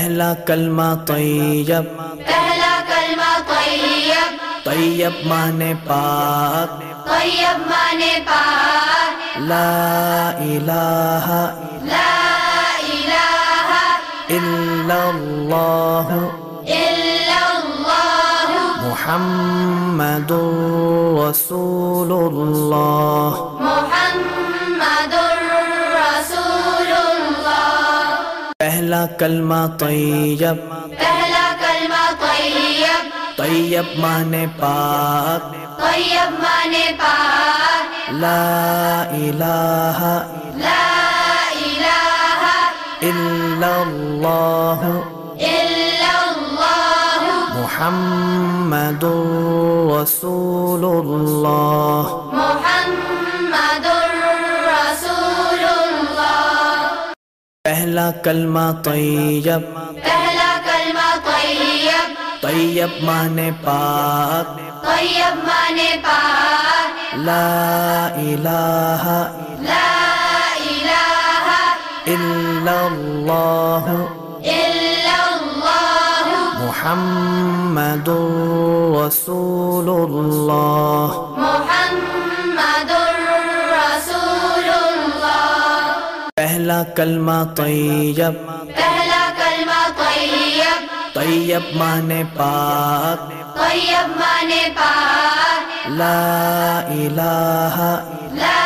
پہلا کلمہ طیب، پہلا کلمہ طیب، طیب مانے پاک، طیب مانے پاک، لا الہ لا الہ الا اللہ الا اللہ محمد رسول اللہ۔ محمد رسول اللہ۔ پہلا کلمہ طیب، پہلا کلمہ طیب، طیب مانے پاک، طیب مانے پاک، لا الہ لا الہ الا اللہ الا اللہ محمد رسول اللہ۔ محمد رسول اللہ۔ پہلا کلمہ طیب، پہلا کلمہ طیب، طیب مانے پاک، طیب مانے پاک، لا الہ لا الہ الا اللہ الا اللہ محمد رسول اللہ۔ محمد رسول اللہ۔ پہلا کلمہ طیب، پہلا کلمہ طیب، طیب مانے پاک، طیب مانے پاک، لا الہ لا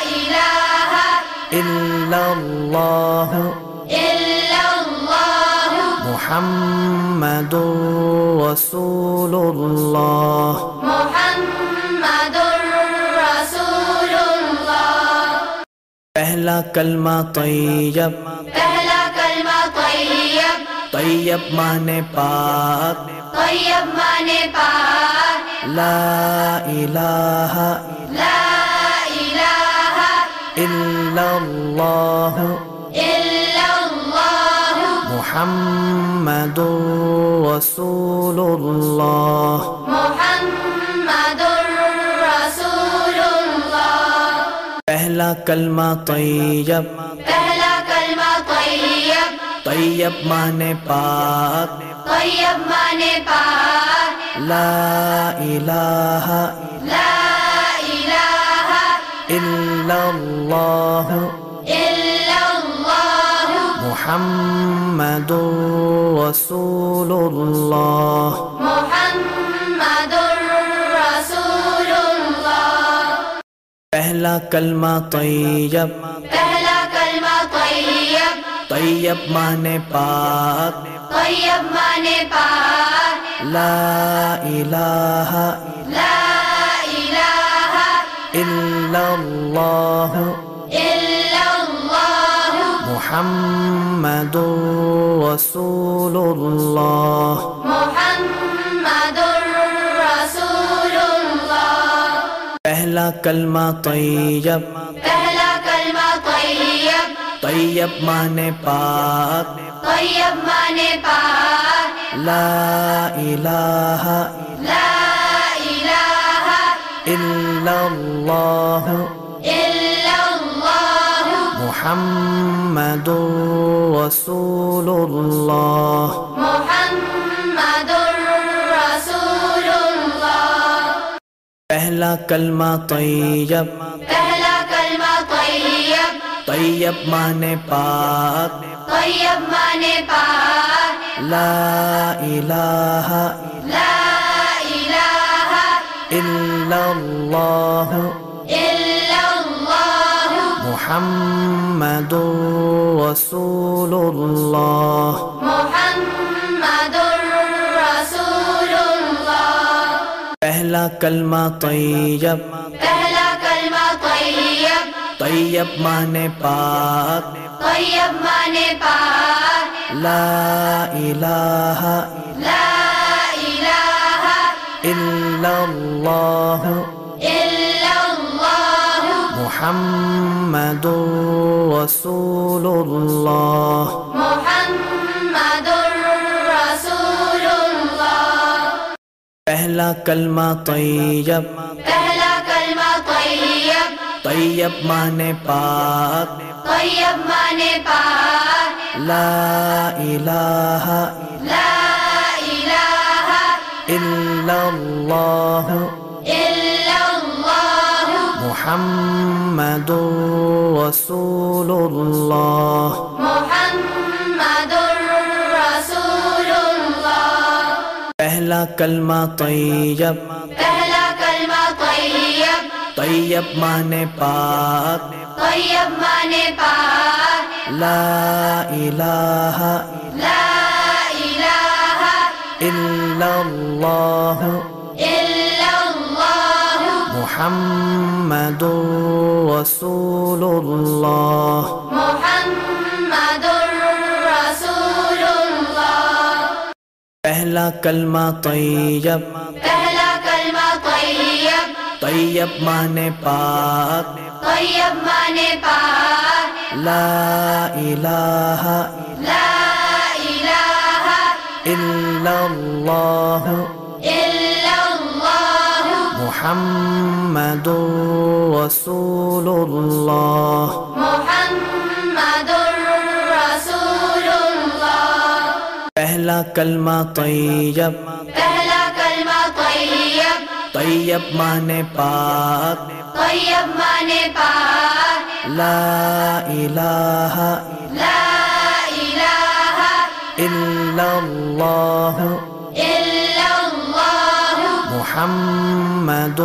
الہ الا اللہ الا اللہ محمد رسول اللہ۔ محمد رسول اللہ۔ پہلا کلمہ طیب، پہلا کلمہ طیب، طیب مانے پاک، طیب مانے پاک، لا الہ لا الہ الا اللہ الا اللہ محمد رسول اللہ۔ محمد رسول اللہ۔ پہلا کلمہ طیب، پہلا کلمہ طیب، طیب مانے پاک، طیب مانے پاک، لا الہ لا الہ الا اللہ الا اللہ محمد رسول اللہ۔ محمد رسول اللہ۔ پہلا کلمہ طیب، پہلا کلمہ طیب، طیب مانے پاک، طیب مانے پاک، لا الہ لا الہ الا اللہ الا اللہ محمد رسول اللہ۔ محمد رسول اللہ۔ پہلا کلمہ طیب، پہلا کلمہ طیب، طیب مانے پاک، طیب مانے پاک، لا الہ لا الہ الا اللہ الا اللہ محمد رسول اللہ۔ محمد رسول اللہ۔ پہلا کلمہ طیب، پہلا کلمہ طیب، طیب مانے پاک، طیب مانے پاک، لا الہ لا الہ الا اللہ الا اللہ محمد رسول اللہ۔ محمد رسول اللہ۔ پہلا کلمہ طیب، پہلا کلمہ طیب، طیب مانے پاک، طیب مانے پاک، لا الہ لا الہ الا اللہ الا اللہ محمد رسول اللہ۔ محمد رسول اللہ۔ پہلا کلمہ طیب، پہلا کلمہ طیب، طیب مانے پاک، طیب مانے پاک، لا إله لا إله إلا الله إلا الله محمد رسول الله محمد رسول اللہ۔ پہلا کلمہ طیب، پہلا کلمہ طیب، طیب مانے پاک، طیب مانے پاک، لا الہ لا الہ الا اللہ الا اللہ محمد رسول اللہ۔ محمد رسول اللہ۔ پہلا کلمہ طیب، پہلا کلمہ طیب، طیب مانے پاک، طیب مانے پاک، لا الہ لا الہ الا اللہ الا اللہ محمد رسول اللہ۔ محمد رسول اللہ۔ پہلا کلمہ طیب، پہلا کلمہ طیب، طیب مانے پاک، طیب مانے پاک، لا الہ لا الہ الا اللہ الا اللہ محمد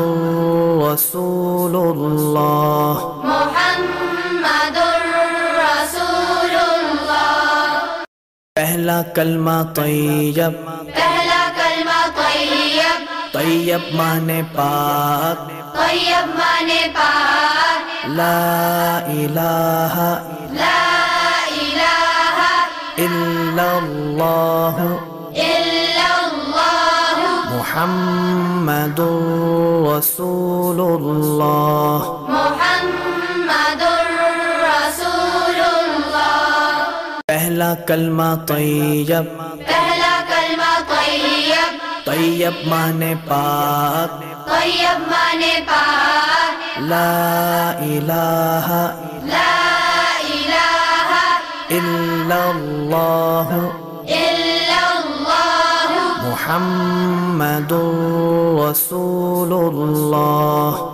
رسول اللہ۔ محمد رسول اللہ۔ پہلا کلمہ طیب، پہلا کلمہ طیب، طیب مانے پاک، طیب مانے پاک، لا الہ لا الہ الا اللہ الا اللہ محمد رسول اللہ۔ محمد رسول اللہ۔ پہلا کلمہ طیب، پہلا کلمہ طیب، طیب مانے پاک، طیب مانے پاک، لا الہ لا الہ الا اللہ الا اللہ محمد رسول اللہ۔